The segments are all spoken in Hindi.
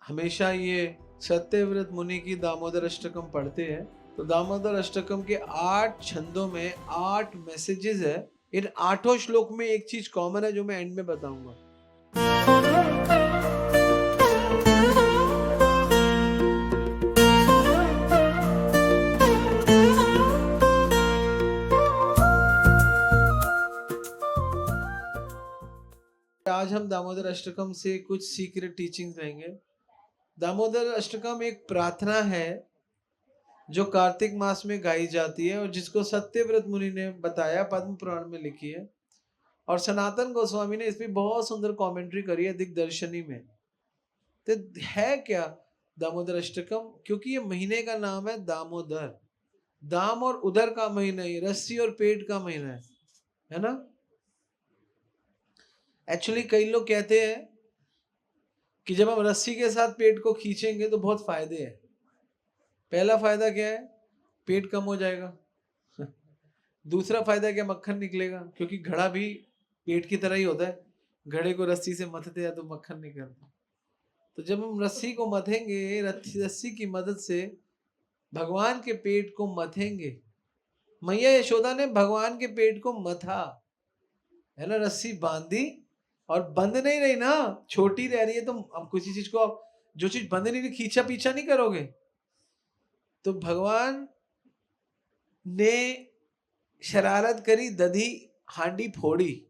हमेशा ये सत्यव्रत मुनि की दामोदर अष्टकम पढ़ते हैं, तो दामोदर अष्टकम के 8 छंदों में 8 मैसेजेस है। इन आठों श्लोक में एक चीज कॉमन है जो मैं एंड में बताऊंगा। आज हम दामोदर अष्टकम से कुछ सीक्रेट टीचिंग्स लेंगे। दामोदर अष्टकम एक प्रार्थना है जो कार्तिक मास में गाई जाती है और जिसको सत्यव्रत मुनि ने बताया, पद्म पुराण में लिखी है। और सनातन गोस्वामी ने इस पे बहुत सुंदर कमेंट्री करी है दिग्दर्शनी में। तो है क्या दामोदर अष्टकम? क्योंकि ये महीने का नाम है दामोदर। दाम और उदर का महीना, ये रस्सी और पेट का महीना है ना। एक्चुअली कई लोग कहते हैं कि जब हम रस्सी के साथ पेट को खींचेंगे तो बहुत फायदे हैं। पहला फायदा क्या है? पेट कम हो जाएगा। दूसरा फायदा क्या? मक्खन निकलेगा, क्योंकि घड़ा भी पेट की तरह ही होता है। घड़े को रस्सी से मथते हैं तो मक्खन निकलता है। तो जब हम रस्सी को मथेंगे, रस्सी की मदद से भगवान के पेट को मथेंगे। मैया यशोदा ने भगवान के पेट को मथा, है ना, रस्सी बांधी। और बंद नहीं रही ना, छोटी रह रही है। तो अब किसी चीज को, आप जो चीज बंद नहीं रही, खींचा पीछा नहीं करोगे। तो भगवान ने शरारत करी, दधी हांडी फोड़ी,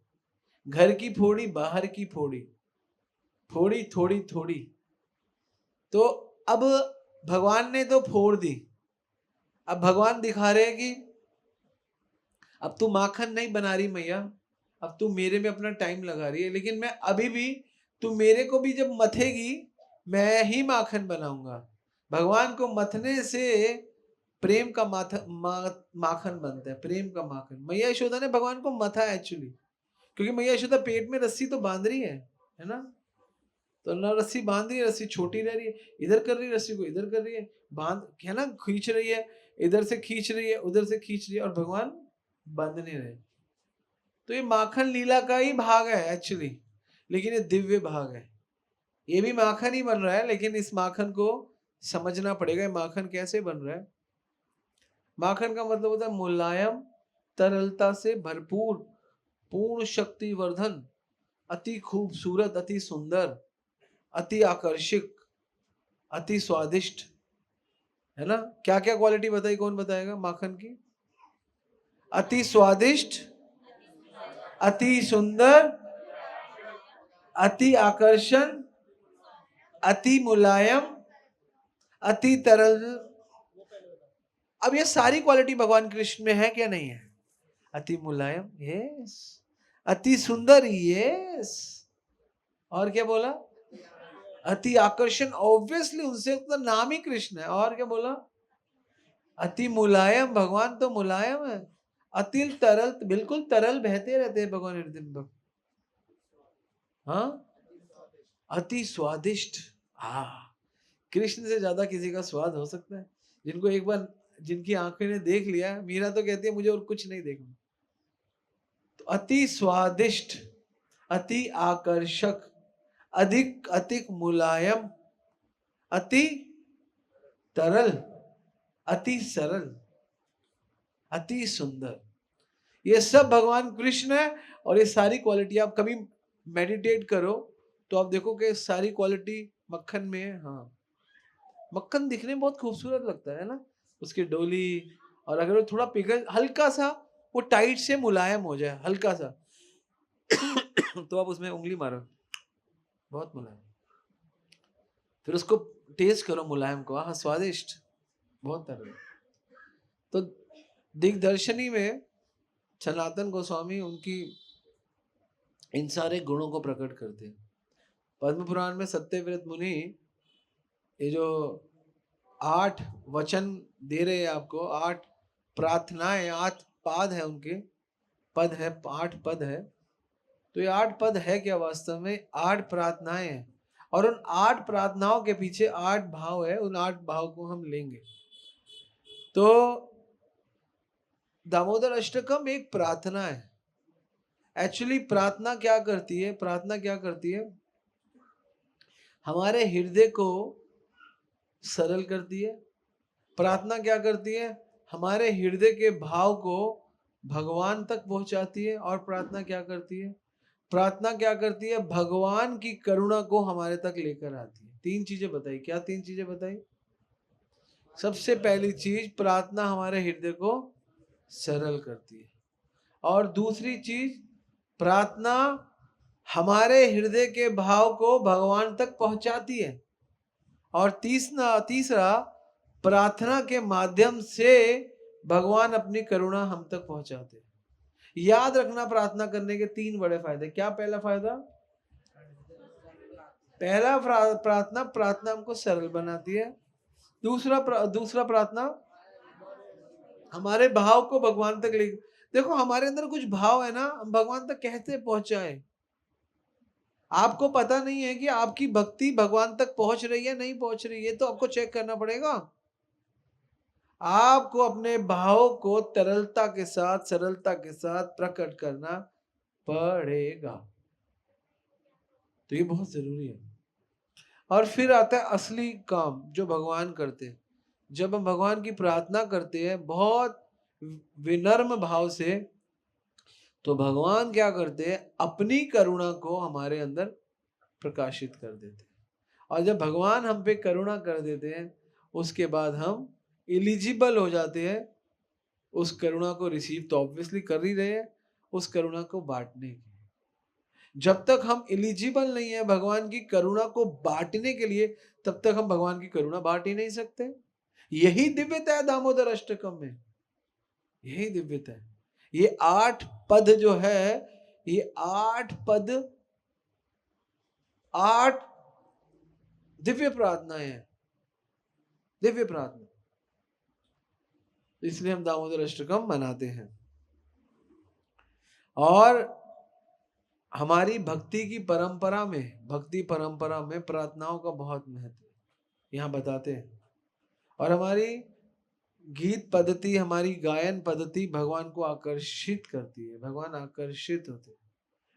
घर की फोड़ी, बाहर की फोड़ी, फोड़ी थोड़ी थोड़ी। तो अब भगवान ने तो फोड़ दी। अब भगवान दिखा रहे हैं कि अब तू माखन नहीं बना रही मैया, अब तू मेरे में अपना टाइम लगा रही है, लेकिन मैं अभी भी, तू मेरे को भी जब मथेगी मैं ही माखन बनाऊंगा। भगवान को मथने से प्रेम का माखन बनता है, प्रेम का माखन। मैया यशोदा ने भगवान को मथा एक्चुअली, क्योंकि मैया यशोदा पेट में रस्सी तो बांध रही है ना। तो ना रस्सी बांध रही है, रस्सी छोटी रह रही है, इधर कर रही है रस्सी को, इधर कर रही है, बांध, है ना, खींच रही है, इधर से खींच रही है, उधर से खींच रही है, और भगवान बांध नहीं रहे। तो ये माखन लीला का ही भाग है एक्चुअली, लेकिन ये दिव्य भाग है। ये भी माखन ही बन रहा है, लेकिन इस माखन को समझना पड़ेगा। माखन कैसे बन रहा है? माखन का मतलब होता है मुलायम, तरलता से भरपूर, पूर्ण शक्तिवर्धन, अति खूबसूरत, अति सुंदर, अति आकर्षक, अति स्वादिष्ट, है ना। क्या क्या क्वालिटी बताई? कौन बताएगा माखन की? अति स्वादिष्ट, अति सुंदर, अति आकर्षण, अति मुलायम, अति तरल। अब ये सारी क्वालिटी भगवान कृष्ण में है क्या? नहीं है। अति मुलायम, यस। अति सुंदर, यस। और क्या बोला? अति आकर्षण, ऑब्वियसली उनसे तो नाम ही कृष्ण है। और क्या बोला? अति मुलायम, भगवान तो मुलायम है। अति तरल, बिल्कुल तरल, बहते रहते हैं भगवान हृदय में। हाँ, अति स्वादिष्ट। हाँ, कृष्ण से ज्यादा किसी का स्वाद हो सकता है? जिनको एक बार, जिनकी आंखें ने देख लिया, मीरा तो कहती है मुझे और कुछ नहीं देखना। तो अति स्वादिष्ट, अति आकर्षक, अधिक अधिक मुलायम, अति तरल, अति सरल, अति सुंदर, ये सब भगवान कृष्ण है। और ये सारी क्वालिटी आप कभी मेडिटेट करो तो आप देखो कि सारी क्वालिटी मक्खन में है। हाँ, मक्खन दिखने में बहुत खूबसूरत लगता है ना, उसकी डोली। और अगर वो थोड़ा पिघल, हल्का सा वो टाइट से मुलायम हो जाए, हल्का सा तो आप उसमें उंगली मारो, बहुत मुलायम। फिर उसको टेस्ट करो मुलायम को, हाँ, स्वादिष्ट, बहुत तरल। तो दिग्दर्शनी में सनातन गोस्वामी उनकी इन सारे गुणों को प्रकट करते हैं। पद्म पुराण में सत्यव्रत मुनि ये जो 8 वचन दे रहे हैं आपको, 8 प्रार्थनाएं, 8 पाद है उनके, पद है, 8 पद है। तो ये 8 पद है क्या? वास्तव में 8 प्रार्थनाएं हैं, और उन 8 प्रार्थनाओं के पीछे 8 भाव है। उन 8 भाव को हम लेंगे। तो दामोदर अष्टकम एक प्रार्थना है। एक्चुअली प्रार्थना क्या करती है? प्रार्थना क्या करती है? हमारे हृदय को सरल करती है। प्रार्थना क्या करती है? हमारे हृदय के भाव को भगवान तक पहुंचाती है। और प्रार्थना क्या करती है? प्रार्थना क्या करती है? भगवान की करुणा को हमारे तक लेकर आती है। तीन चीजें बताई। क्या तीन चीजें बताई? सबसे पहली चीज, प्रार्थना हमारे हृदय को सरल करती है। और दूसरी चीज, प्रार्थना हमारे हृदय के भाव को भगवान तक पहुंचाती है। और तीसरा, प्रार्थना के माध्यम से भगवान अपनी करुणा हम तक पहुंचाते हैं। याद रखना, प्रार्थना करने के तीन बड़े फायदे। क्या पहला फायदा? प्रार्थना हमको सरल बनाती है। दूसरा प्रार्थना हमारे भाव को भगवान तक ले। देखो, हमारे अंदर कुछ भाव है ना, हम भगवान तक कैसे पहुंचाए? आपको पता नहीं है कि आपकी भक्ति भगवान तक पहुंच रही है नहीं पहुंच रही है, तो आपको चेक करना पड़ेगा। आपको अपने भाव को तरलता के साथ, सरलता के साथ प्रकट करना पड़ेगा। तो ये बहुत जरूरी है। और फिर आता है असली काम जो भगवान करते हैं। जब हम भगवान की प्रार्थना करते हैं बहुत विनम्र भाव से, तो भगवान क्या करते हैं? अपनी करुणा को हमारे अंदर प्रकाशित कर देते हैं। और जब भगवान हम पे करुणा कर देते हैं, उसके बाद हम एलिजिबल हो जाते हैं उस करुणा को रिसीव तो ऑब्वियसली कर ही रहे हैं, उस करुणा को बांटने के। जब तक हम एलिजिबल नहीं है भगवान की करुणा को बांटने के लिए, तब तक हम भगवान की करुणा बांट ही नहीं सकते। यही दिव्यता है दामोदर अष्टकम में, यही दिव्यता है। ये 8 पद जो है, ये 8 पद 8 दिव्य प्रार्थनाएं हैं, दिव्य प्रार्थना। इसलिए हम दामोदर अष्टकम मनाते हैं। और हमारी भक्ति की परंपरा में, भक्ति परंपरा में प्रार्थनाओं का बहुत महत्व है, यहाँ बताते हैं। और हमारी गीत पद्धति, हमारी गायन पद्धति भगवान को आकर्षित करती है। भगवान आकर्षित होते हैं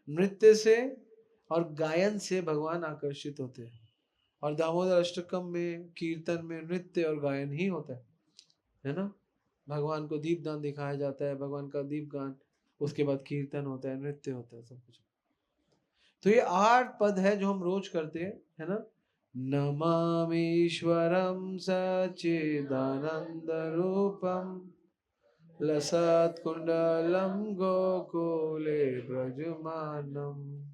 नृत्य से और गायन से, भगवान आकर्षित होते हैं। और दामोदर अष्टकम में कीर्तन में नृत्य और गायन ही होता है ना। भगवान को दीपदान दिखाया जाता है, भगवान का दीपगान, उसके बाद कीर्तन होता है, नृत्य होता है, सब कुछ। तो ये 8 पद है जो हम रोज करते हैं, है ना। नमामीश्वरं सच्चिदानंद रूपम लसत्कुंडलं गोकुले ब्रजमानम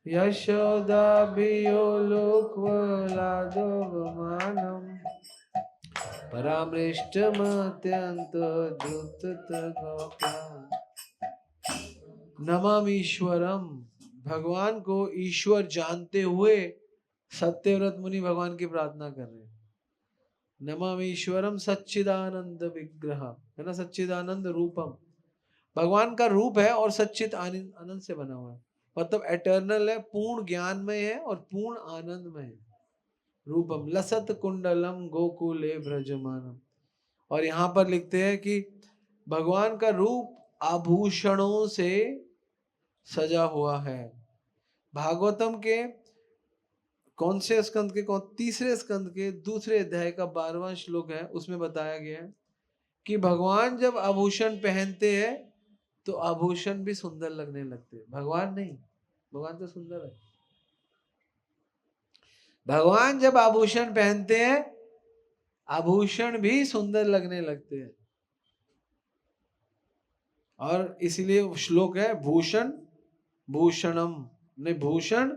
यशोदाभियोलोकवलादोगमानम परामृष्टमत्यंत द्रुततगोप्याम। नमामीश्वरम, भगवान को ईश्वर जानते हुए सत्यव्रत मुनि भगवान की प्रार्थना कर रहे हैं। नमामीश्वरम सच्चिदानंद विग्रह, है ना, सच्चिदानंद रूपम। भगवान का रूप है और सच्चित आनंद से बना हुआ है, मतलब एटर्नल है, पूर्ण ज्ञान में है और पूर्ण आनंद में है। रूपम लसत कुंडलम गोकुले ब्रजमानम। और यहाँ पर लिखते हैं कि भगवान का रूप आभूषणों से सजा हुआ है। भागवतम के कौन से स्कंद के, तीसरे स्कंद के दूसरे अध्याय का 12वां श्लोक है, उसमें बताया गया है कि भगवान जब आभूषण पहनते हैं तो आभूषण भी सुंदर लगने लगते हैं। भगवान नहीं, भगवान तो सुंदर है। भगवान जब आभूषण पहनते हैं, आभूषण भी सुंदर लगने लगते हैं। और इसीलिए श्लोक है भूषण भूषणम, नहीं भूषण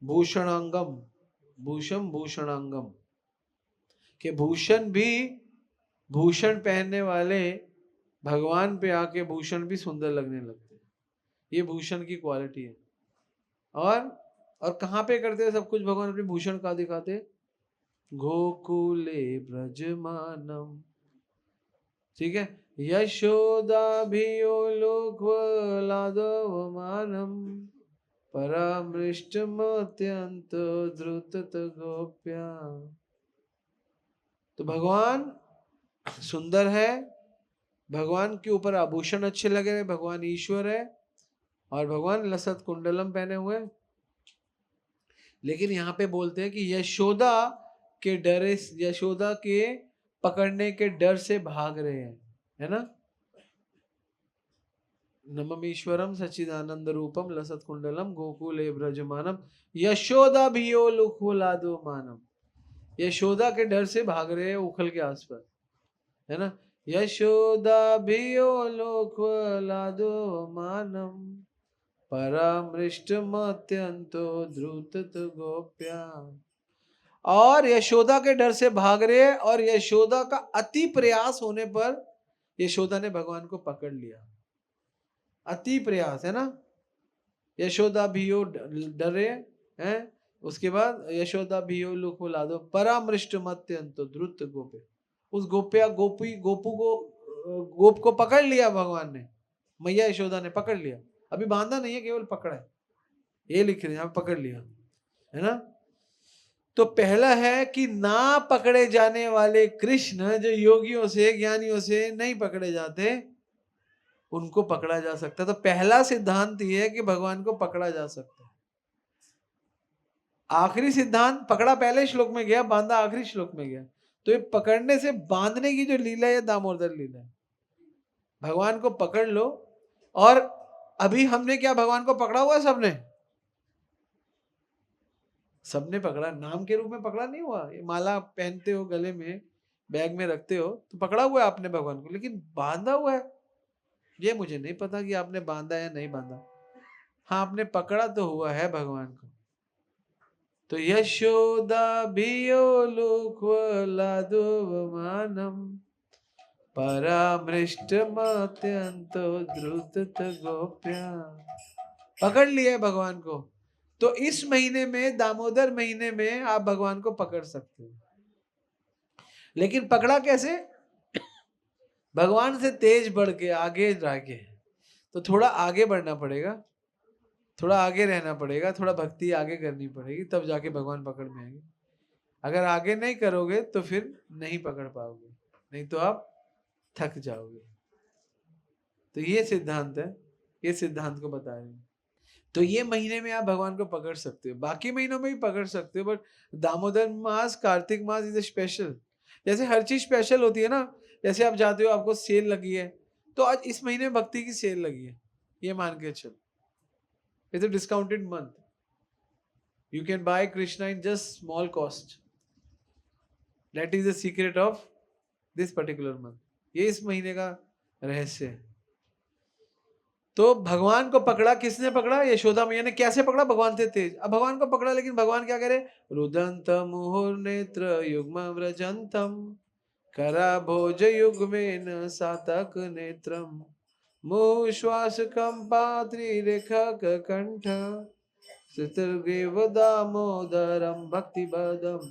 भूषणांगम, भूषण भूषणांगम, के भूषण भी, भूषण पहनने वाले भगवान पे आके भूषण भी सुंदर लगने लगते हैं। ये भूषण की क्वालिटी है। और कहाँ पे करते हैं सब कुछ भगवान अपने भूषण का दिखाते? गोकुले ब्रजमानम, ठीक है। यशोदाभियोलोकवलादवमानम परामृष्टमत्यंत द्रुतत गोप्या। तो भगवान सुंदर है, भगवान के ऊपर आभूषण अच्छे लगे रहे, भगवान ईश्वर है। और भगवान लसत कुंडलम पहने हुए, लेकिन यहाँ पे बोलते हैं कि यशोदा के डरे, यशोदा के पकड़ने के डर से भाग रहे हैं, है ना। नममीश्वरम सच्चिदानंद रूपम लसत कुंडलम गोकुले ब्रजमानम यशोदा भियो लुकुलादो मानम। यशोदा के डर से भाग रहे हैं उखल के आसपास, है ना। यशोदा भियो लुकुलादो मानम परामृष्ट मत्यंतो द्रुत गोप्या। और यशोदा के डर से भाग रहे हैं, और यशोदा का अति प्रयास होने पर यशोदा ने भगवान को पकड़ लिया। अति प्रयास, है ना। यशोदा भियो डरे हैं, उसके बाद यशोदा भियो लुको लादो परामृष्ट मत्यंतो द्रुत गोपे। उस गोप्या गोपू को, गोप को पकड़ लिया भगवान ने, मैया यशोदा ने पकड़ लिया। अभी बांधा नहीं है, केवल पकड़ा है, ये लिख रहे हैं यहाँ, पकड़ लिया, है ना। तो पहला है कि ना पकड़े जाने वाले कृष्ण जो योगियों से, ज्ञानियों से नहीं पकड़े जाते, उनको पकड़ा जा सकता है। तो पहला सिद्धांत यह है कि भगवान को पकड़ा जा सकता है। आखिरी सिद्धांत, पकड़ा पहले श्लोक में गया, बांधा आखिरी श्लोक में गया। तो ये पकड़ने से बांधने की जो लीला है, दामोदर लीला है। भगवान को पकड़ लो, और अभी हमने क्या भगवान को पकड़ा हुआ है? सबने पकड़ा, नाम के रूप में पकड़ा नहीं हुआ। ये माला पहनते हो, गले में, बैग में रखते हो, तो पकड़ा हुआ है आपने भगवान को, लेकिन बांधा हुआ है ये मुझे नहीं पता कि आपने बांधा या नहीं बांधा। हाँ, आपने पकड़ा तो हुआ है भगवान को। तो यशोदा भियो लुक्वलादो मानम परामृष्ट मत्यंतो द्रुत गोप्या। पकड़ लिया भगवान को। तो इस महीने में, दामोदर महीने में, आप भगवान को पकड़ सकते हो। लेकिन पकड़ा कैसे? भगवान से तेज बढ़ के आगे जाके, तो थोड़ा आगे बढ़ना पड़ेगा, थोड़ा आगे रहना पड़ेगा, थोड़ा भक्ति आगे करनी पड़ेगी, तब जाके भगवान पकड़ में आएंगे। अगर आगे नहीं करोगे तो फिर नहीं पकड़ पाओगे, नहीं तो आप थक जाओगे। तो ये सिद्धांत है, ये सिद्धांत को बता रहे हैं। तो ये महीने में आप भगवान को पकड़ सकते हो, बाकी महीनों में भी पकड़ सकते हो, but Damodar mass, Kartik mass is special. जैसे हर चीज स्पेशल होती है ना, जैसे आप जाते हो, आपको सेल लगी है, तो आज इस महीने में भक्ति की सेल लगी है, ये मान के चलो, it's a discounted month, you can buy Krishna in just small cost. That is the secret of this particular month. ये इस महीने का रहस्य है। तो भगवान को पकड़ा, किसने पकड़ा? यशोदा मैया ने। कैसे पकड़ा? भगवान से तेज। अब भगवान को पकड़ा, लेकिन भगवान क्या करे? रुदंत मुहुर नेत्र युग्म व्रजंतम करा भोज युग्मेन सातक नेत्रम मुहुः श्वास कंपात्री रेखक कंठ दामोदरम भक्ति बदम।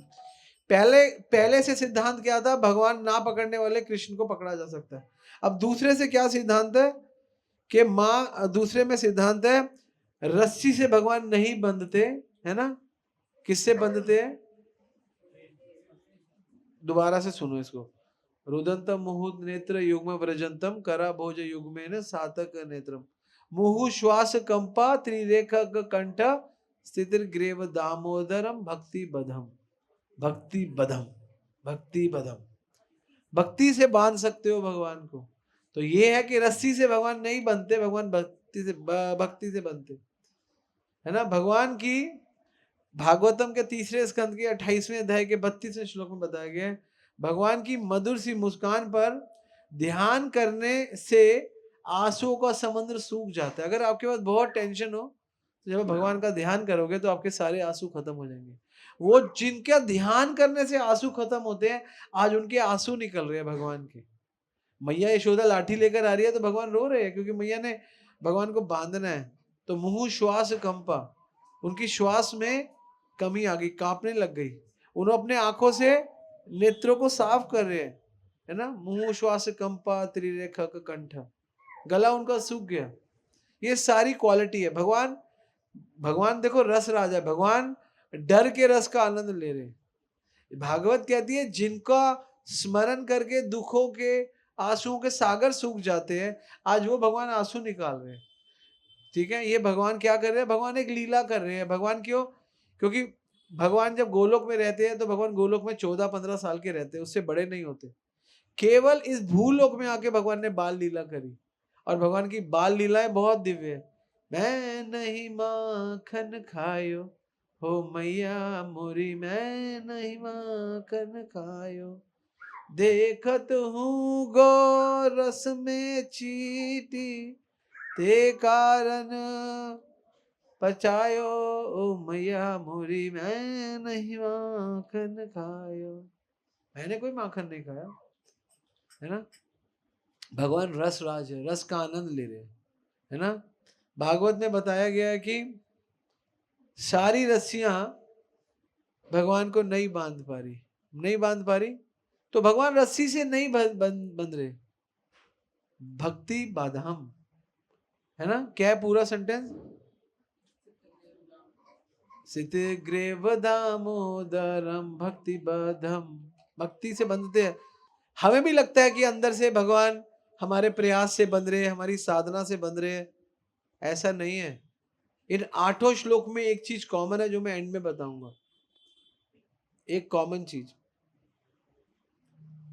पहले से सिद्धांत क्या था? भगवान ना पकड़ने वाले कृष्ण को पकड़ा जा सकता है। अब दूसरे से क्या सिद्धांत है कि दूसरे में सिद्धांत है रस्सी से भगवान नहीं बंधते, है ना। किससे बंधते हैं? दोबारा से सुनो इसको। रुदंतम मुहुः नेत्र युग्म व्रजंतम करा भोज युग्मेन सातक नेत्रम मुहुः श्वास कंपा त्रिरेखक कंठ स्थितिर ग्रेव दामोदरम भक्ति बधम। भक्ति बधम, भक्ति बधम, भक्ति से बांध सकते हो भगवान को। तो ये है कि रस्सी से भगवान नहीं बनते, भगवान भक्ति से बनते, है ना। भगवान की भागवतम के तीसरे स्कंद के 28वें अध्याय के 32वें श्लोक में बताया गया है, भगवान की मधुर सी मुस्कान पर ध्यान करने से आंसुओं का समुद्र सूख जाता है। अगर आपके पास बहुत टेंशन हो, तो जब भगवान का ध्यान करोगे तो आपके सारे आंसू खत्म हो जाएंगे। वो जिनका ध्यान करने से आंसू खत्म होते हैं, आज उनके आंसू निकल रहे हैं भगवान के। मैया यशोदा लाठी लेकर आ रही है तो भगवान रो रहे हैं, क्योंकि मैया ने भगवान को बांधना है। तो मुहुः श्वास कंपा, उनकी श्वास में कमी आ गई, कांपने लग गई। उन्होंने अपने आंखों से नेत्रों को साफ कर रहे हैं, है ना। मुहुः श्वास कंपा त्रिरेखक कंठ, गला उनका सूख गया। ये सारी क्वालिटी है। भगवान देखो रस राजा है, भगवान डर के रस का आनंद ले रहे हैं। भागवत कहती है जिनका स्मरण करके दुखों के, आंसुओं के सागर सूख जाते हैं, आज वो भगवान आंसू निकाल रहे हैं। ठीक है, ये भगवान क्या कर रहे हैं? भगवान एक लीला कर रहे हैं। भगवान क्यों? क्योंकि भगवान जब गोलोक में रहते हैं तो भगवान गोलोक में 14-15 साल के रहते हैं, उससे बड़े नहीं होते। केवल इस भूलोक में आके भगवान ने बाल लीला करी, और भगवान की बाल लीलाएं बहुत दिव्य है। मैं नहीं माखन खायो, हो मैया मोरी मैं नहीं माखन खायो, देखत हूँ गो रस में चीटी, ते कारण पचायो, ओ मैया मोरी मैं नहीं माखन खायो। मैंने कोई माखन नहीं खाया, है ना। भगवान रस राज है, रस का आनंद ले रहे हैं, है ना। भागवत में बताया गया है कि सारी रस्सियां भगवान को नहीं बांध पा रही, नहीं बांध पा रही, तो भगवान रस्सी से नहीं बंध रहे, भक्ति बाधाम, है ना। क्या है पूरा सेंटेंस? सितग्रेव दामोदरम भक्ति बधम, भक्ति से बंधते हैं। हमें भी लगता है कि अंदर से भगवान हमारे प्रयास से बंध रहे, हमारी साधना से बंध रहे, ऐसा नहीं है। इन 8 श्लोक में एक चीज कॉमन है जो मैं एंड में बताऊंगा। एक कॉमन चीज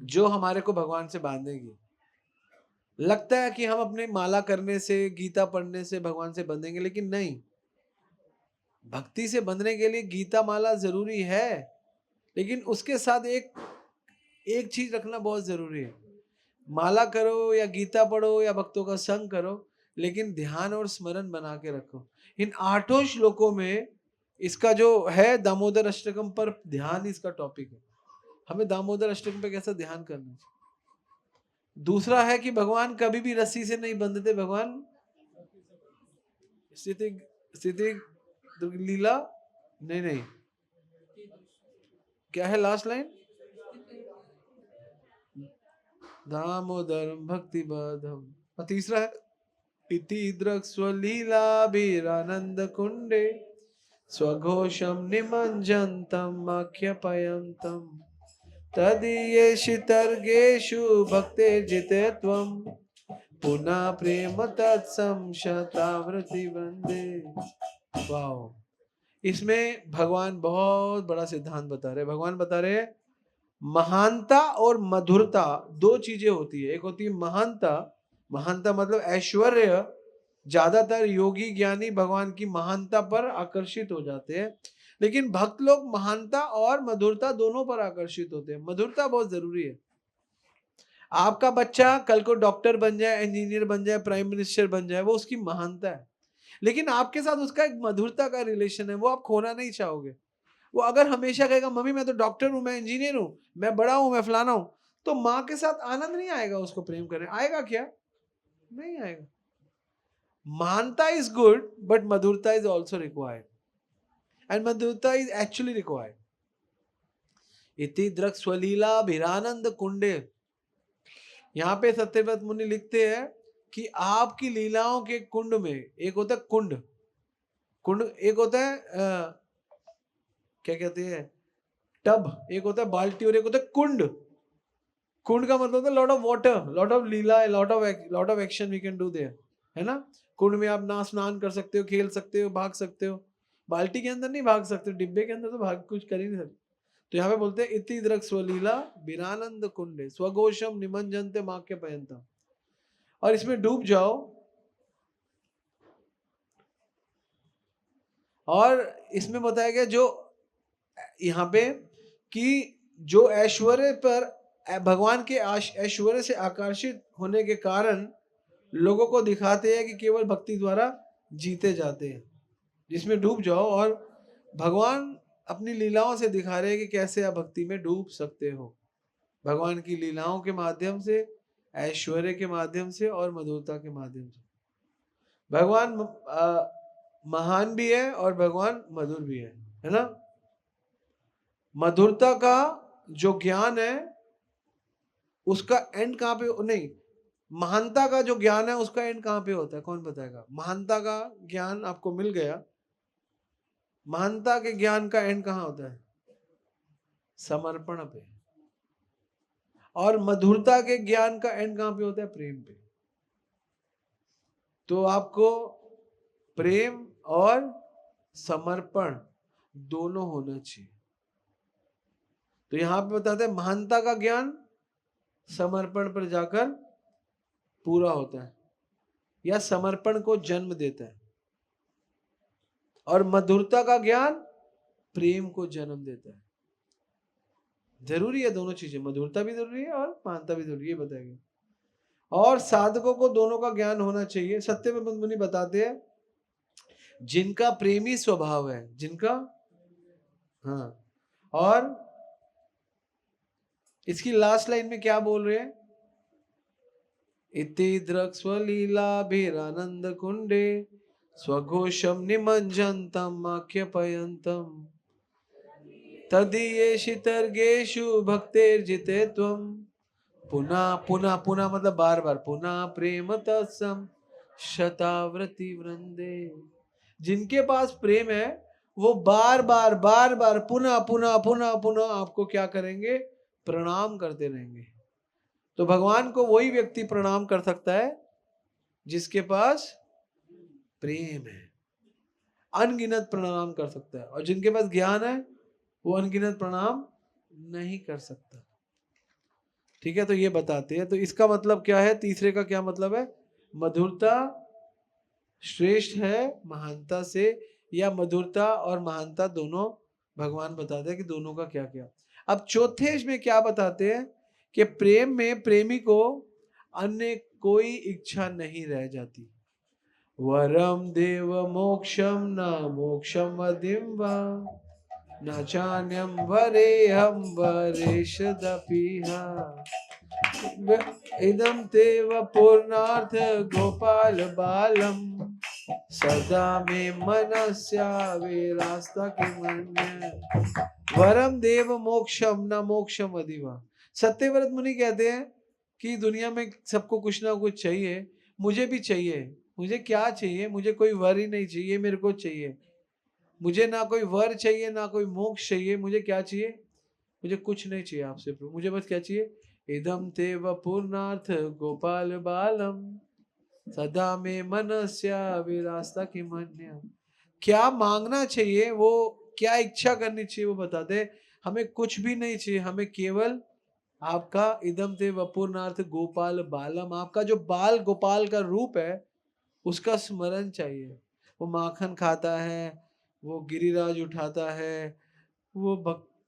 जो हमारे को भगवान से बांधेगी। लगता है कि हम अपने माला करने से, गीता पढ़ने से भगवान से बंधेंगे, लेकिन नहीं। भक्ति से बंधने के लिए गीता माला जरूरी है, लेकिन उसके साथ एक चीज रखना बहुत जरूरी है। माला करो या गीता पढ़ो या भक्तों का संग करो, लेकिन ध्यान और स्मरण बना के रखो। इन 8 श्लोकों में इसका जो है दामोदर अष्टकम पर ध्यान, इसका टॉपिक है। हमें दामोदर अष्टकम पे कैसा ध्यान करना चाहिए। दूसरा है कि भगवान कभी भी रस्सी से नहीं बंधते, भगवान स्थिति स्थिति लीला नहीं नहीं, क्या है लास्ट लाइन? दामोदर भक्ति बधम। और तीसरा है इति दृक्स्वलीलाभिरानंद कुंडे स्वघोषम निमज्जन्तम आख्यापयन्तम तदीयेषु भक्ते जिते त्वं पुनः प्रेम तत्सम शतावृत्ति वंदे। वाओ, इसमें भगवान बहुत बड़ा सिद्धांत बता रहे। भगवान बता रहे महानता और मधुरता दो चीजें होती है। एक होती है महानता, महानता मतलब ऐश्वर्य। ज्यादातर योगी ज्ञानी भगवान की महानता पर आकर्षित हो जाते हैं, लेकिन भक्त लोग महानता और मधुरता दोनों पर आकर्षित होते हैं। मधुरता बहुत जरूरी है। आपका बच्चा कल को डॉक्टर बन जाए, इंजीनियर बन जाए, प्राइम मिनिस्टर बन जाए, वो उसकी महानता है, लेकिन आपके साथ उसका एक मधुरता का रिलेशन है, वो आप खोना नहीं चाहोगे। वो अगर हमेशा कहेगा मम्मी मैं तो डॉक्टर हूं, मैं इंजीनियर हूं, मैं बड़ा हूं, मैं फलाना हूं, तो माँ के साथ आनंद नहीं आएगा। उसको प्रेम करने आएगा क्या? नहीं आएगा। महानता इज गुड, बट मधुरता इज ऑल्सो रिक्वायर्ड, एंड मधुरता इज एक्चुअली रिक्वायर्ड। इति दृक् स्वलीला भिरानंद कुंडे। यहाँ पे सत्यव्रत मुनि लिखते हैं कि आपकी लीलाओं के कुंड में, एक होता है कुंड, कुंड एक होता है क्या कहते हैं टब, एक होता है बाल्टी, और एक होता है कुंड। कुंड का मतलब होता है lot of water, lot of leela, lot of action we can do there, है ना। कुंड में आप ना स्नान कर सकते हो, खेल सकते हो, भाग सकते हो। बाल्टी के अंदर नहीं भाग सकते, डिब्बे के अंदर तो भाग कुछ कर ही नहीं सकते। तो यहाँ पे बोलते हैं इति दृक् स्वलीला बिरानंद कुंडे स्वघोषम निमज्जन्ते माक्य पयंता। और इसमें डूब जाओ। और इसमें बताया गया जो यहाँ पे कि जो ऐश्वर्य पर, भगवान के ऐश्वर्य से आकर्षित होने के कारण लोगों को दिखाते हैं कि केवल भक्ति द्वारा जीते जाते हैं। जिसमें डूब जाओ, और भगवान अपनी लीलाओं से दिखा रहे हैं कि कैसे आप भक्ति में डूब सकते हो, भगवान की लीलाओं के माध्यम से, ऐश्वर्य के माध्यम से और मधुरता के माध्यम से। भगवान महान भी है और भगवान मधुर भी है ना। मधुरता का जो ज्ञान है उसका एंड कहाँ पे, नहीं, महानता का जो ज्ञान है उसका एंड कहाँ पे होता है, कौन बताएगा? महानता का ज्ञान आपको मिल गया, महानता के ज्ञान का एंड कहाँ होता है? समर्पण पे। और मधुरता के ज्ञान का एंड कहाँ पे होता है? प्रेम पे। तो आपको प्रेम और समर्पण दोनों होना चाहिए। तो यहां पे बताते हैं महानता का ज्ञान समर्पण पर जाकर पूरा होता है या समर्पण को जन्म देता है, और मधुरता का ज्ञान प्रेम को जन्म देता है। जरूरी है दोनों चीजें, मधुरता भी जरूरी है और महानता भी जरूरी है, बताएंगे। और साधकों को दोनों का ज्ञान होना चाहिए। सत्यव्रत मुनि बताते हैं जिनका प्रेमी स्वभाव है, जिनका, हाँ, और इसकी लास्ट लाइन में क्या बोल रहे हैं, इति द्रक्स्वलीलाभिरानंद कुंडे स्वघोषम निमज्जन्तम आख्यापयन्तम तदीयेषितर्गेषु भक्तेर्जिते त्वं पुनः पुनः पुनः मतलब बार बार, पुनः प्रेम तत्सम शतावृति वृंदे। जिनके पास प्रेम है वो बार बार पुनः पुनः पुनः पुनः आपको क्या करेंगे, प्रणाम करते रहेंगे। तो भगवान को वही व्यक्ति प्रणाम कर सकता है जिसके पास प्रेम है, अनगिनत प्रणाम कर सकता है, और जिनके पास ज्ञान है वो अनगिनत प्रणाम नहीं कर सकता। ठीक है, तो ये बताते हैं। तो इसका मतलब क्या है, तीसरे का क्या मतलब है, मधुरता श्रेष्ठ है महानता से, या मधुरता और महानता दोनों भगवान बताते हैं कि दोनों का क्या क्या। अब चौथे में क्या बताते हैं कि प्रेम में प्रेमी को अन्य कोई इच्छा नहीं रह जाती। वरम देव मोक्षम न मोक्षम वदिम वा न चान्यम वरे हम वरेशदपिहा इदम तेव पूर्णार्थ गोपाल बालम सदा में मनस्या विरास्ता किमन्य वरम देव मोक्षम न मोक्षम अधिवा। सत्यव्रत मुनि कहते हैं कि दुनिया में सबको कुछ ना कुछ चाहिए, मुझे भी चाहिए। मुझे क्या चाहिए, मुझे कोई वर ही नहीं चाहिए, मेरे को चाहिए, मुझे ना कोई वर चाहिए ना कोई मोक्ष चाहिए, मुझे क्या चाहिए, मुझे कुछ नहीं चाहिए आपसे प्रभु, मुझे बस क्या चाहिए, इदम ते पूर्णार्थ गोपाल बालम सदा में मनस्या विरास्ता की मन्य। क्या मांगना चाहिए, वो क्या इच्छा करनी चाहिए वो बताते। हमें कुछ भी नहीं चाहिए, हमें केवल आपका इदम ते वपूर्णार्थ गोपाल बालम, आपका जो बाल गोपाल का रूप है उसका स्मरण चाहिए। वो माखन खाता है, वो गिरिराज उठाता है, वो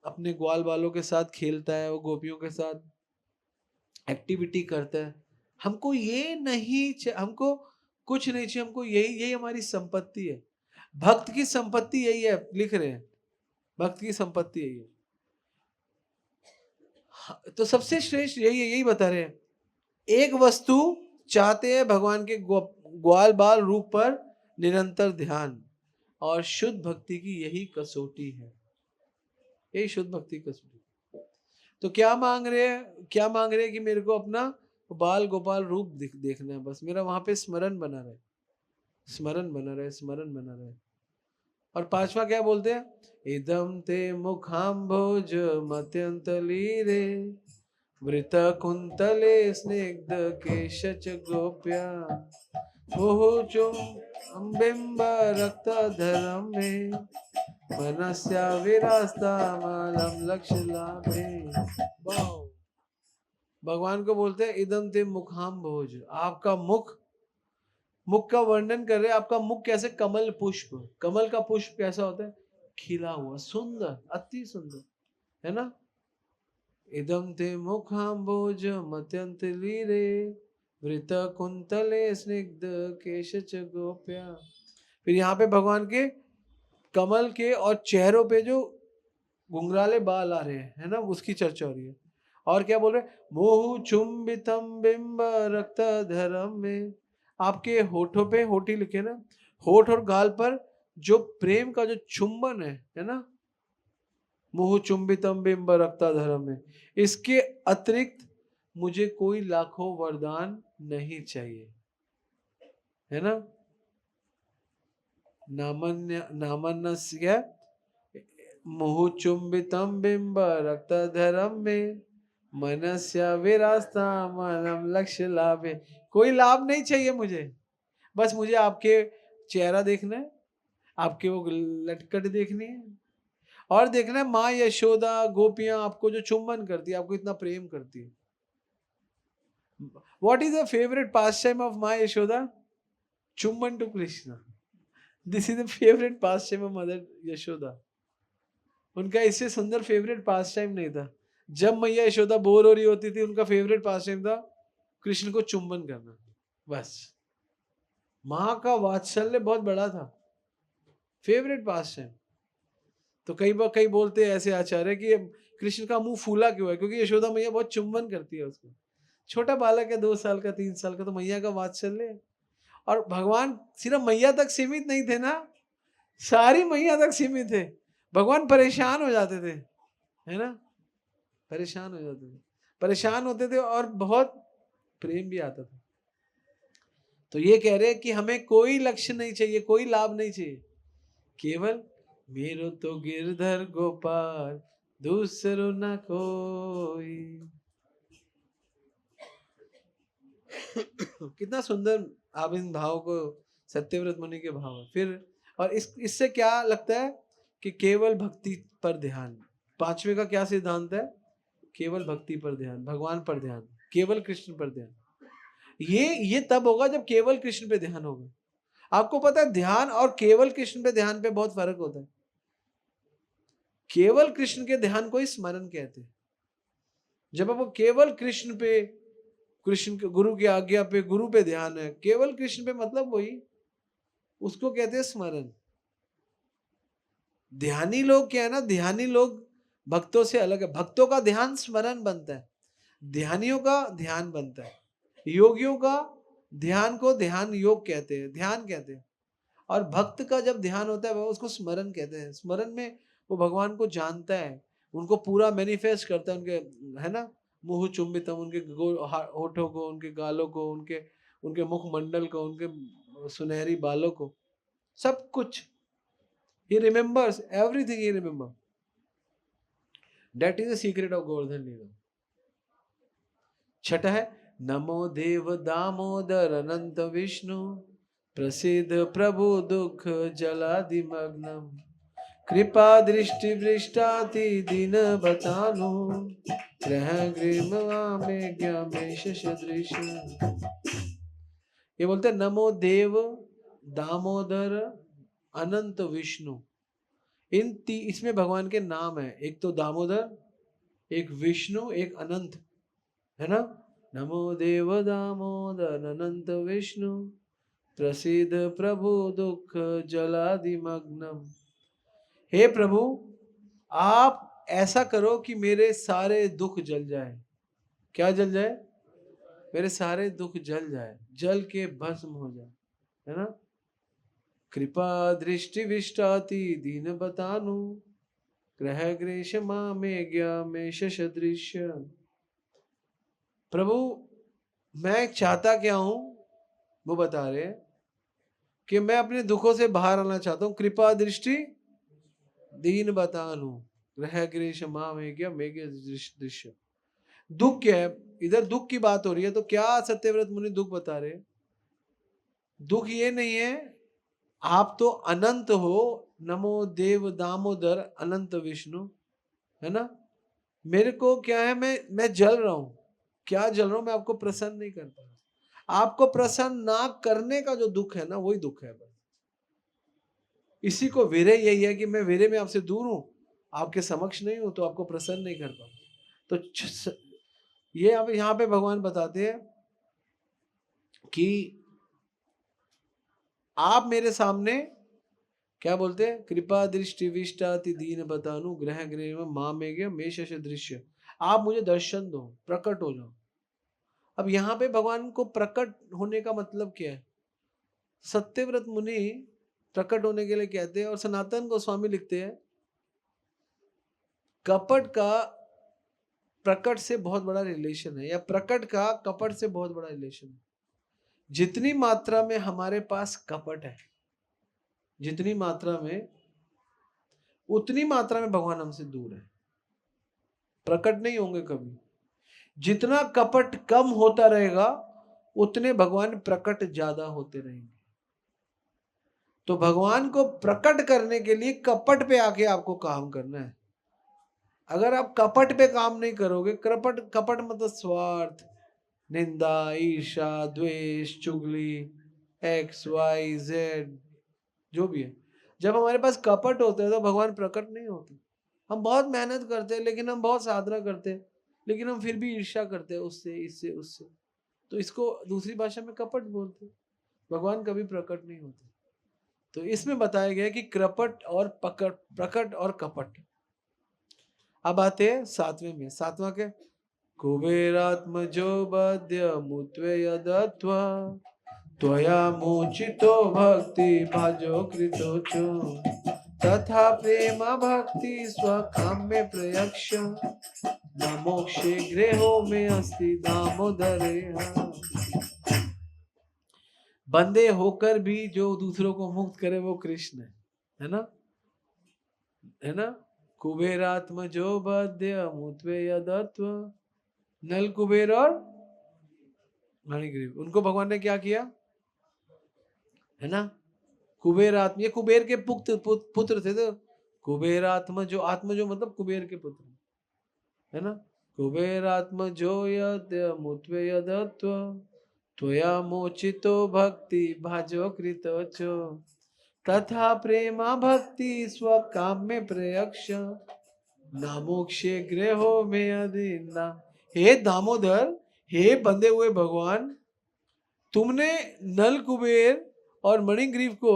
अपने ग्वाल बालों के साथ खेलता है, वो गोपियों के साथ एक्टिविटी करता है। हमको ये नहीं हमको कुछ नहीं चाहिए, हमको यही यही हमारी संपत्ति है। भक्त की संपत्ति यही है, लिख रहे हैं भक्त की संपत्ति यही है। तो सबसे श्रेष्ठ यही है, यही बता रहे हैं। एक वस्तु चाहते हैं भगवान के ग्वाल बाल रूप पर निरंतर ध्यान, और शुद्ध भक्ति की यही कसौटी है, यही शुद्ध भक्ति कसौटी। तो क्या मांग रहे हैं, क्या मांग रहे हैं कि मेरे को अपना बाल गोपाल रूप देखना है, बस मेरा वहां पे स्मरण बना रहे, स्मरण बना रहे, स्मरण बना रहे। और पांचवा क्या बोलते हैं, इदम ते मुखाम्भोज मत्यंत लीरे वृत कुंतले स्निग्ध केशच गोप्या मुहुचुम बिंब रक्त धरम में मनस्या विरास्ता मालम लक्ष्य लाभे। भगवान को बोलते हैं इदम ते मुखाम भोज, आपका मुख, मुख का वर्णन कर रहे हैं। आपका मुख कैसे, कमल पुष्प, कमल का पुष्प कैसा होता है, खिला हुआ, सुंदर, अति सुंदर, है ना। इदम ते मुखाम भोज मत्यंत लीरे वृत कुंतले स्निग्ध केशच गोप्या। फिर यहाँ पे भगवान के कमल के और चेहरों पे जो घुंघराले बाल आ रहे हैं, है ना, उसकी चर्चा हो रही है। और क्या बोल रहे, मोहु चुंबितम बिंब रक्त धरम में, आपके होठों पे, होठी लिखे ना, होठ और गाल पर जो प्रेम का जो चुंबन है ना, मोहु चुंबितम बिंब रक्त धरम में, इसके अतिरिक्त मुझे कोई लाखों वरदान नहीं चाहिए, है ना। नामन्य नामन्य मुहुचुंबितम बिंब रक्त धरम में मनस्या विरास्ता मनम लक्ष्य लाभे। कोई लाभ नहीं चाहिए मुझे, बस मुझे आपके चेहरा देखना है, आपके वो लटकट देखनी है, और देखना है माँ यशोदा गोपियां आपको जो चुम्बन करती है, आपको इतना प्रेम करती है। What is the favorite pastime of Ma Yashoda? Chumban to Krishna. This is the favorite pastime of Mother Yashoda. उनका इससे सुंदर फेवरेट पास टाइम नहीं था। जब मैया यशोदा बोर हो रही होती थी, उनका फेवरेट पास टाइम था कृष्ण को चुंबन करना, बस। माँ का वात्सल्य बहुत बड़ा था, फेवरेट पास टाइम। तो कई बोलते हैं ऐसे आचार्य कि कृष्ण का मुंह फूला क्यों है, क्योंकि यशोदा मैया बहुत चुंबन करती है उसको। छोटा बालक है, 2 साल का 3 साल का, तो मैया का वात्सल्य है। और भगवान सिर्फ मैया तक सीमित नहीं थे ना, सारी मैया तक सीमित थे। भगवान परेशान हो जाते थे, है ना, परेशान हो जाते थे, परेशान होते थे और बहुत प्रेम भी आता था। तो ये कह रहे कि हमें कोई लक्ष्य नहीं चाहिए, कोई लाभ नहीं चाहिए, केवल मेरो तो गिरधर गोपाल दूसरो न कोई। कितना सुंदर आप इन भाव को, सत्यव्रत मुनि के भाव। फिर और इससे क्या लगता है कि केवल भक्ति पर ध्यान। 5वें का क्या सिद्धांत है? केवल भक्ति पर ध्यान, भगवान पर ध्यान, केवल कृष्ण पर ध्यान। ये तब होगा जब केवल कृष्ण पे ध्यान होगा। आपको पता है ध्यान और केवल कृष्ण पे ध्यान पे बहुत फर्क होता है। केवल कृष्ण के ध्यान को ही स्मरण कहते हैं। जब आपको केवल कृष्ण पे, कृष्ण के गुरु की आज्ञा पे, गुरु पे ध्यान है, केवल कृष्ण पे, मतलब वही, उसको कहते हैं स्मरण। ध्यानी लोग क्या है ना, ध्यानी लोग भक्तों से अलग है। भक्तों का ध्यान स्मरण बनता है, ध्यानियों का ध्यान बनता है। योगियों का ध्यान को ध्यान योग कहते हैं, ध्यान कहते हैं। और भक्त का जब ध्यान होता है, वो उसको स्मरण कहते हैं। स्मरण में वो भगवान को जानता है, उनको पूरा मैनिफेस्ट करता है, उनके, है ना, मुह चुंबितम, उनके होठों को, उनके गालों को, उनके मुखमंडल को, उनके सुनहरी बालों को, सब कुछ। He remembers everything, he remember. That is the secret of Govardhan Leela. छठा है नमो देव दामोदर अनंत विष्णु प्रसिद्ध प्रभु दुख जलादि मग्नम कृपा दृष्टि वृष्टाति दीन बतानु ग्रह ग्रीमेश सदृश। ये बोलते नमो देव दामोदर अनंत विष्णु। इसमें भगवान के नाम है, एक तो दामोदर, एक विष्णु, एक अनंत, है ना। नमो देव दामोदर अनंत विष्णु प्रसिद्ध प्रभु दुख जलादि मग्नम। हे प्रभु, आप ऐसा करो कि मेरे सारे दुख जल जाए। क्या जल जाए? मेरे सारे दुख जल जाए, जल के भस्म हो जाए, है ना। कृपा दृष्टि विष्टाति दीन बतानु ग्रह ग्रीष्मा में ज्ञा में सदृश्य। प्रभु मैं चाहता क्या हूं, वो बता रहे हैं कि मैं अपने दुखों से बाहर आना चाहता हूं। कृपा दृष्टि दीन बतानु ग्रह ग्रीष्मा में ज्ञा में दृश्य। दुख क्या है? इधर दुख की बात हो रही है, तो क्या सत्यव्रत मुनि दुख बता रहे हैं? दुख ये नहीं है, आप तो अनंत हो, नमो देव दामोदर अनंत विष्णु, है ना। मेरे को क्या है, मैं जल रहा हूं। क्या जल रहा हूं? मैं आपको प्रसन्न नहीं कर पा रहा। आपको प्रसन्न ना करने का जो दुख है ना, वही दुख है बस। इसी को विरह यही है कि मैं विरह में आपसे दूर हूं, आपके समक्ष नहीं हूं, तो आपको प्रसन्न नहीं कर पा। तो ये अब यहाँ पे भगवान बताते हैं कि आप मेरे सामने क्या बोलते हैं? कृपा दृष्टि विष्टाति दीन बतानु ग्रह ग्रह माँ में गया मेष दृश्य। आप मुझे दर्शन दो, प्रकट हो जाओ। अब यहाँ पे भगवान को प्रकट होने का मतलब क्या है? सत्यव्रत मुनि प्रकट होने के लिए कहते हैं, और सनातन गोस्वामी लिखते हैं कपट का प्रकट से बहुत बड़ा रिलेशन है, या प्रकट का कपट से बहुत बड़ा रिलेशन है। जितनी मात्रा में हमारे पास कपट है, जितनी मात्रा में, उतनी मात्रा में भगवान हमसे दूर है, प्रकट नहीं होंगे कभी। जितना कपट कम होता रहेगा, उतने भगवान प्रकट ज्यादा होते रहेंगे। तो भगवान को प्रकट करने के लिए कपट पे आके आपको काम करना है। अगर आप कपट पे काम नहीं करोगे, कपट कपट मतलब स्वार्थ, निंदा, ईर्ष्या, द्वेष, चुगली, एक्स वाई जेड जो भी है, जब हमारे पास कपट होता है तो भगवान प्रकट नहीं होते। हम बहुत मेहनत करते हैं, लेकिन हम बहुत साधना करते हैं, लेकिन हम फिर भी ईर्ष्या करते हैं उससे, इससे, उससे, तो इसको दूसरी भाषा में कपट बोलते हैं। भगवान कभी प्रकट नहीं होते। तो इसमें बताया गया कि कृपट और प्रकट और कपट। अब आते हैं सातवें में। सातवां क्या? कुबेरात्मजो बद्य मुत्वे यदत्वा त्वया मोचितो भक्ति भाजो कृतो च तथा प्रेम भक्ति स्वकाम्य प्रयक्ष न मोक्षे गृहो में अस्ति दामोदरे। बंदे होकर भी जो दूसरों को मुक्त करे वो कृष्ण है ना, है ना। कुबेरात्म जो बद्य मुत्वे यदत्व, नल कुबेर और मणिग्रीव, उनको भगवान ने क्या किया, है ना। कुबेर आत्मा, ये कुबेर के पुत्र थे। तो कुबेर आत्मा जो मतलब कुबेर के पुत्र, है ना। कुबेर आत्मा जो यद मुत्वे यदत्व त्वया मोचितो भक्ति भाजो कृतो चो तथा प्रेमा भक्ति स्वकाम्य प्रयक्ष नामोक्षे गृहो में अधीना। हे दामोदर, हे बंदे हुए भगवान, तुमने नल कुबेर और मणिग्रीव को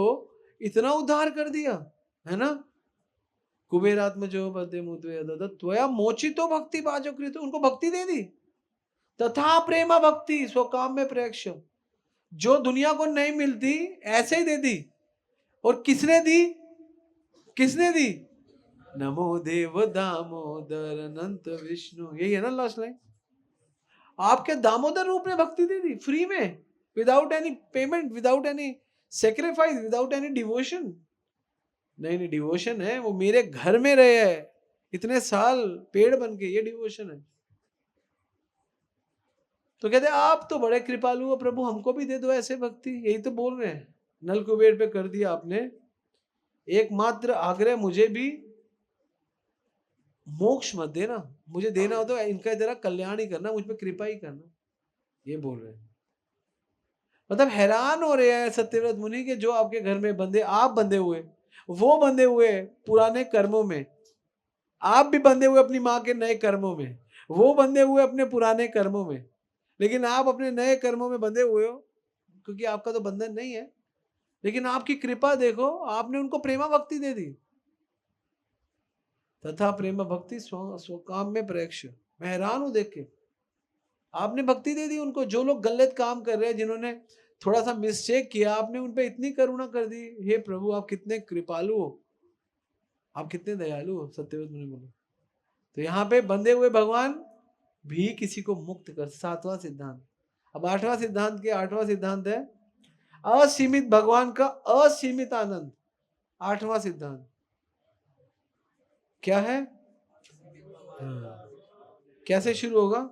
इतना उद्धार कर दिया, है ना। कुबेर आत्म जो बदे मुद्वे त्वया मोचितो भक्ति बाजो कृत, उनको भक्ति दे दी। तथा प्रेमा भक्ति स्वकाम में प्रेक्ष, जो दुनिया को नहीं मिलती ऐसे ही दे दी। और किसने दी? किसने दी? नमो देव दामोदर अनंत विष्णु, यही है ना लास्ट लाइन। आपके दामोदर रूप में भक्ति दे दी फ्री में, without any payment, without any sacrifice, without any devotion. नहीं, डिवोशन है वो मेरे घर में रहे है इतने साल पेड़ बन के, ये डिवोशन है। तो कहते आप तो बड़े कृपालु हो प्रभु, हमको भी दे दो ऐसे भक्ति। यही तो बोल रहे हैं, नल कुबेर पे कर दिया आपने। एकमात्र आग्रह मुझे भी मोक्ष मत देना, मुझे देना हो तो इनका तेरा कल्याण ही करना, मुझ पे कृपा ही करना, ये बोल रहे हैं। मतलब हैरान हो रहे हैं सत्यव्रत मुनि के, जो आपके घर में बंदे, आप बंधे हुए, वो बंधे हुए पुराने कर्मों में, आप भी बंधे हुए अपनी माँ के नए कर्मों में, वो बंधे हुए अपने पुराने कर्मों में, लेकिन आप अपने नए कर्मों में बंधे हुए हो क्योंकि आपका तो बंधन नहीं है। लेकिन आपकी कृपा देखो, आपने उनको प्रेमा भक्ति दे दी। तथा प्रेम भक्ति स्वकाम में प्रेक्ष, मैं हैरान हूं देख के, आपने भक्ति दे दी उनको। जो लोग गलत काम कर रहे हैं, जिन्होंने थोड़ा सा मिस्टेक किया, आपने उन पे इतनी करुणा कर दी। हे प्रभु, आप कितने कृपालु हो, आप कितने दयालु हो, सत्यव्रत मुनि बोले। तो यहाँ पे बंधे हुए भगवान भी किसी को मुक्त कर, सातवां सिद्धांत। अब आठवां सिद्धांत के आठवां सिद्धांत है असीमित भगवान का असीमित आनंद। आठवां सिद्धांत क्या है? कैसे शुरू होगा?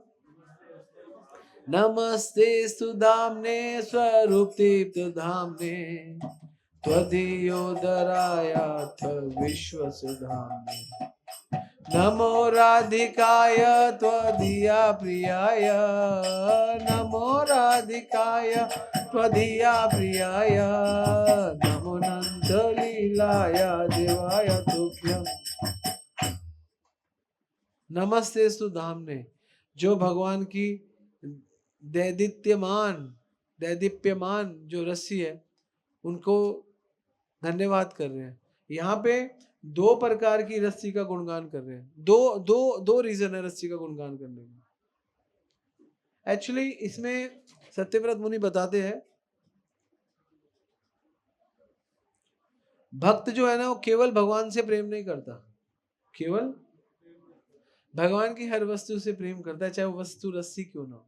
नमस्ते सुधाम्ने स्वरूप दीप्त धाम्ने त्वदीयोदरायाथ विश्व सुधाम्ने नमो राधिकाय त्वदीया प्रियाय नमो राधिकाय त्वदीया प्रियाय नमो नंद लीलाय देवाय तुभ्यं। नमस्ते सुधाम्ने, जो भगवान की दैदीप्यमान जो रस्सी है, उनको धन्यवाद कर रहे हैं। यहाँ पे दो प्रकार की रस्सी का गुणगान कर रहे हैं। दो रीजन है रस्सी का गुणगान करने में। एक्चुअली इसमें सत्यव्रत मुनि बताते हैं, भक्त जो है ना, वो केवल भगवान से प्रेम नहीं करता, केवल भगवान की हर वस्तु से प्रेम करता है, चाहे वो वस्तु रस्सी क्यों ना हो,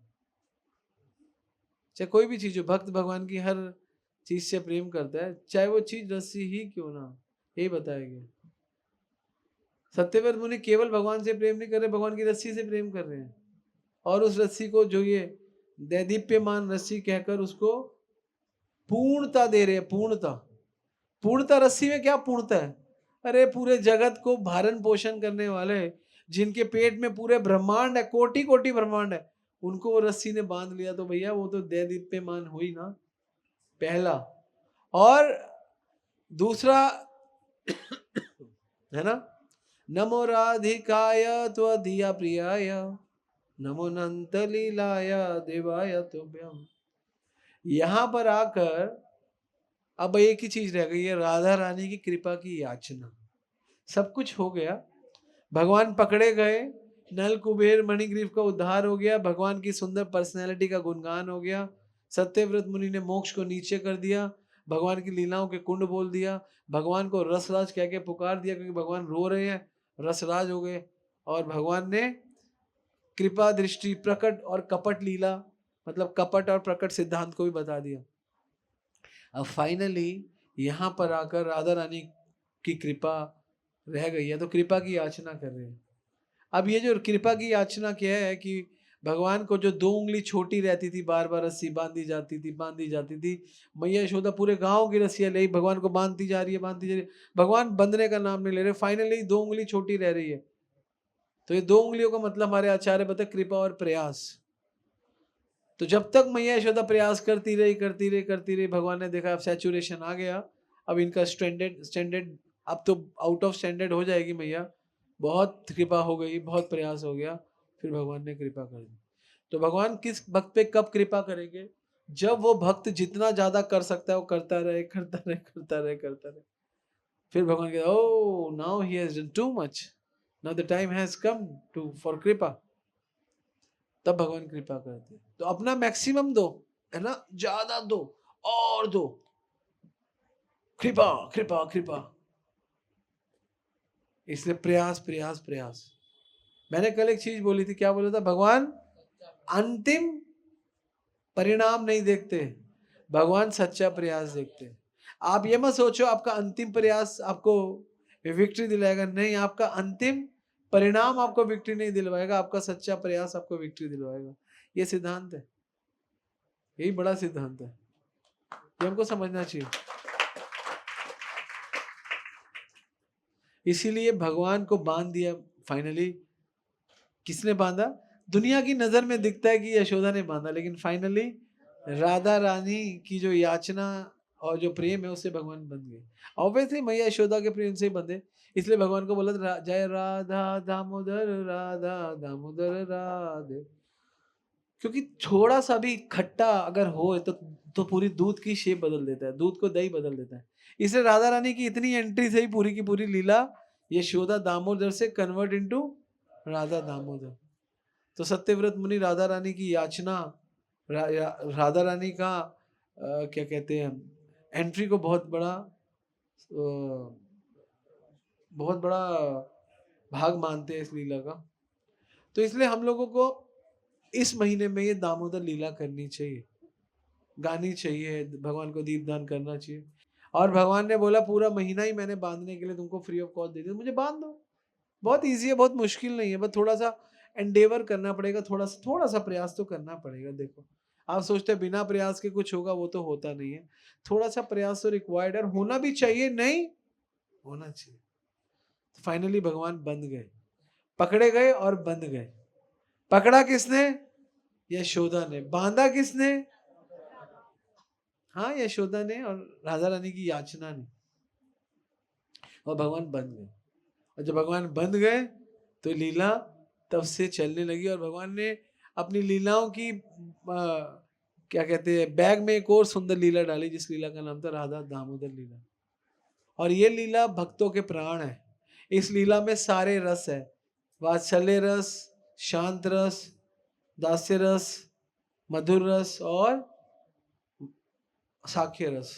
चाहे कोई भी चीज हो। भक्त भगवान की हर चीज से प्रेम करता है, चाहे वो चीज रस्सी ही क्यों ना हो, यही बताया गया। सत्यव्रत मुनि केवल भगवान से प्रेम नहीं कर रहे, भगवान की रस्सी से प्रेम कर रहे हैं। और उस रस्सी को, जो ये दैदीप्यमान रस्सी कहकर, उसको पूर्णता दे रहे हैं। पूर्णता, पूर्णता रस्सी में क्या पूर्णता है? अरे पूरे जगत को भरण पोषण करने वाले, जिनके पेट में पूरे ब्रह्मांड है, कोटि कोटि ब्रह्मांड है, उनको वो रस्सी ने बांध लिया तो भैया वो तो दे दीप्यमान हुई ना, पहला। और दूसरा है ना, नमो राधिकाय त्वदीया प्रियाय, नमो नंत लीलाय देवाय तुभ्यम। यहां पर आकर अब एक ही चीज रह गई है, राधा रानी की कृपा की याचना। सब कुछ हो गया, भगवान पकड़े गए, नल कुबेर मणिग्रीव का उद्धार हो गया, भगवान की सुंदर पर्सनैलिटी का गुणगान हो गया, सत्यव्रत मुनि ने मोक्ष को नीचे कर दिया, भगवान की लीलाओं के कुंड बोल दिया, भगवान को रसराज कह के पुकार दिया क्योंकि भगवान रो रहे हैं, रसराज हो गए। और भगवान ने कृपा दृष्टि, प्रकट और कपट लीला, मतलब कपट और प्रकट सिद्धांत को भी बता दिया। अब फाइनली यहाँ पर आकर राधा रानी की कृपा रह गई है, तो कृपा की याचना कर रहे हैं। अब ये जो कृपा की याचना क्या है कि भगवान को जो 2 उंगली छोटी रहती थी, बार बार रस्सी बांधी जाती थी, मैया यशोदा पूरे गांव की रस्सियां ले भगवान को बांधती जा रही है, भगवान बंधने का नाम नहीं ले रहे, फाइनली 2 उंगली छोटी रह रही है। तो ये 2 उंगलियों का मतलब हमारे आचार्य बताए कृपा और प्रयास। तो जब तक मैया यशोदा प्रयास करती रही, भगवान ने देखा अब सैचुरेशन आ गया, अब इनका स्टैंडर्ड अब तो आउट ऑफ स्टैंडर्ड हो जाएगी मैया, बहुत कृपा हो गई, बहुत प्रयास हो गया, फिर भगवान ने कृपा कर दी। तो भगवान किस भक्त पे कब कृपा करेंगे? जब वो भक्त जितना ज्यादा कर सकता है वो करता रहे। फिर भगवान कहते oh now he has done too much, now the time has come to for kripa. तब भगवान कृपा करते हैं। तो अपना मैक्सिमम दो, है ना, ज्यादा दो और दो, कृपा कृपा कृपा। इसलिए प्रयास प्रयास प्रयास। मैंने कल एक चीज बोली थी, क्या बोला था? भगवान अंतिम परिणाम नहीं देखते, भगवान सच्चा प्रयास देखते। आप ये मत सोचो आपका अंतिम प्रयास आपको विक्ट्री दिलाएगा, नहीं, आपका अंतिम परिणाम आपको विक्ट्री नहीं दिलवाएगा, आपका सच्चा प्रयास आपको विक्ट्री दिलवाएगा। ये सिद्धांत है, यही बड़ा सिद्धांत है, ये हमको समझना चाहिए। इसीलिए भगवान को बांध दिया फाइनली। किसने बांधा? दुनिया की नजर में दिखता है कि यशोदा ने बांधा, लेकिन फाइनली राधा रानी की जो याचना और जो प्रेम है उससे भगवान बंध गए। ऑब्वियसली मैया यशोदा के प्रेम से ही बंधे, इसलिए भगवान को बोला जय राधा दामोदर राधे। क्योंकि थोड़ा सा भी खट्टा अगर हो तो पूरी दूध की शेप बदल देता है, दूध को दही बदल देता है। इसलिए राधा रानी की इतनी एंट्री से ही पूरी की पूरी लीला यशोदा दामोदर से कन्वर्ट इनटू राधा दामोदर। तो सत्यव्रत मुनि राधा रानी की याचना, राधा रानी का क्या कहते हैं, एंट्री को बहुत बड़ा भाग मानते हैं इस लीला का। तो इसलिए हम लोगों को इस महीने में ये दामोदर लीला करनी चाहिए, गानी चाहिए, भगवान को दीपदान करना चाहिए। और भगवान ने बोला पूरा महीना ही मैंने बांधने के लिए तुमको फ्री ऑफ कॉस्ट दे दिया, मुझे बांध दो। बहुत ईजी है, बहुत मुश्किल नहीं है, बस थोड़ा सा एंडेवर करना पड़ेगा, थोड़ा सा प्रयास तो करना पड़ेगा। देखो आप सोचते हैं बिना प्रयास के कुछ होगा, वो तो होता नहीं है, थोड़ा सा प्रयास तो रिक्वायर्ड है, होना भी चाहिए, नहीं होना चाहिए। तो फाइनली भगवान बंध गए, पकड़े गए और बंध गए। पकड़ा किसने? यशोदा ने। बांधा किसने? हाँ यशोदा ने और राधा रानी की याचना ने, और भगवान बंध गए। और जब भगवान बंध गए तो लीला तब से चलने लगी, और भगवान ने अपनी लीलाओं की क्या कहते हैं बैग में एक और सुंदर लीला डाली, जिस लीला का नाम था राधा दामोदर लीला। और ये लीला भक्तों के प्राण है। इस लीला में सारे रस है, वात्सल्य रस, शांत रस, दास्य रस, मधुर रस और साख्य रस,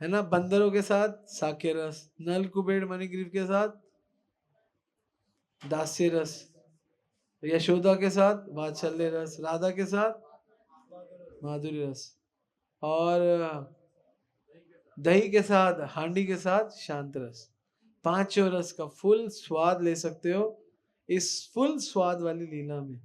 है ना। बंदरों के साथ साख्य रस, नल कुबेर मणिग्रीव के साथ दास्य रस, यशोदा के साथ वात्सल्य रस, राधा के साथ माधुर्य रस, और दही के साथ, हांडी के साथ शांत रस। 5 रस का फुल स्वाद ले सकते हो इस फुल स्वाद वाली लीला में।